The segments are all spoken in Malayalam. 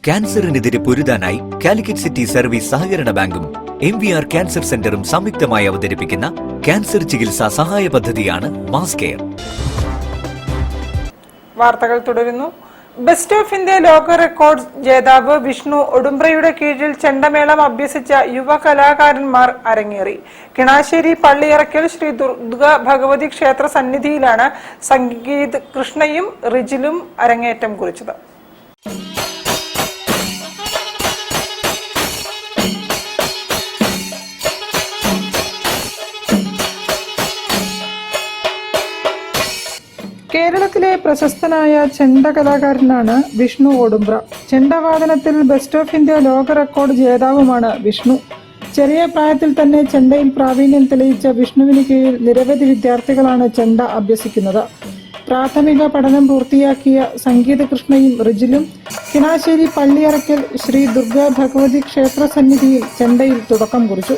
ക്യാൻസറിനെതിരെ പൊരുതാനായി കാലിക്കറ്റ് സിറ്റി സർവീസ് സഹകരണ ബാങ്കും MVR ക്യാൻസർ സെന്ററും സംയുക്തമായി അവതരിപ്പിക്കുന്ന ക്യാൻസർ ചികിത്സാ സഹായ പദ്ധതിയാണ് മാസ് കെയർ. വാർത്തകൾ തുടരുന്നു. ബെസ്റ്റ് ഓഫ് ഇന്ത്യ ലോക റെക്കോർഡ് ജേതാവ് വിഷ്ണു ഒഡുംബ്രയുടെ കീഴിൽ ചെണ്ടമേളം അഭ്യസിച്ച യുവ കലാകാരന്മാർ അരങ്ങേറി. കിണാശ്ശേരി പള്ളിയറക്കൽ ശ്രീ ദുർഗ ഭഗവതി ക്ഷേത്ര സന്നിധിയിലാണ് സംഗീത് കൃഷ്ണയും റിജിലും അരങ്ങേറ്റം കുറിച്ചത്. കേരളത്തിലെ പ്രശസ്തനായ ചെണ്ട കലാകാരനാണ് വിഷ്ണു ഒഡുംബ്ര. ചെണ്ടവാദനത്തിൽ ബെസ്റ്റ് ഓഫ് ഇന്ത്യ ലോക റെക്കോർഡ് ജേതാവുമാണ് വിഷ്ണു. ചെറിയ പ്രായത്തിൽ തന്നെ ചെണ്ടയിൽ പ്രാവീണ്യം തെളിയിച്ച വിഷ്ണുവിന് കീഴിൽ നിരവധി വിദ്യാർത്ഥികളാണ് ചെണ്ട അഭ്യസിക്കുന്നത്. പ്രാഥമിക പഠനം പൂർത്തിയാക്കിയ സംഗീത കൃഷ്ണയും റിജിലും കിണാശ്ശേരി പള്ളിയറക്കൽ ശ്രീ ദുർഗ ഭഗവതി ക്ഷേത്ര സന്നിധിയിൽ ചെണ്ടയിൽ തുടക്കം കുറിച്ചു.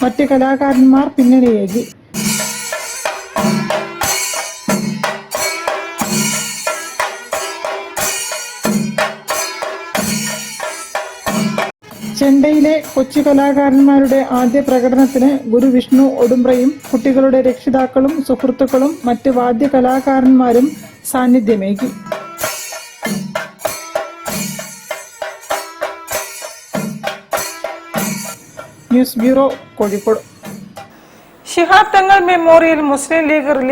മറ്റ് കലാകാരന്മാർ പിന്നണിയേകി. ചെണ്ടയിലെ കൊച്ചു കലാകാരന്മാരുടെ ആദ്യ പ്രകടനത്തിന് ഗുരു വിഷ്ണു ഒഡുംബ്രയും കുട്ടികളുടെ രക്ഷിതാക്കളും സുഹൃത്തുക്കളും മറ്റ് വാദ്യ കലാകാരന്മാരും സാന്നിധ്യമേകി. News bureau, Kozhikode. Shihab Thangal memorial മുസ്ലിം ലീഗ് റിലീഫ്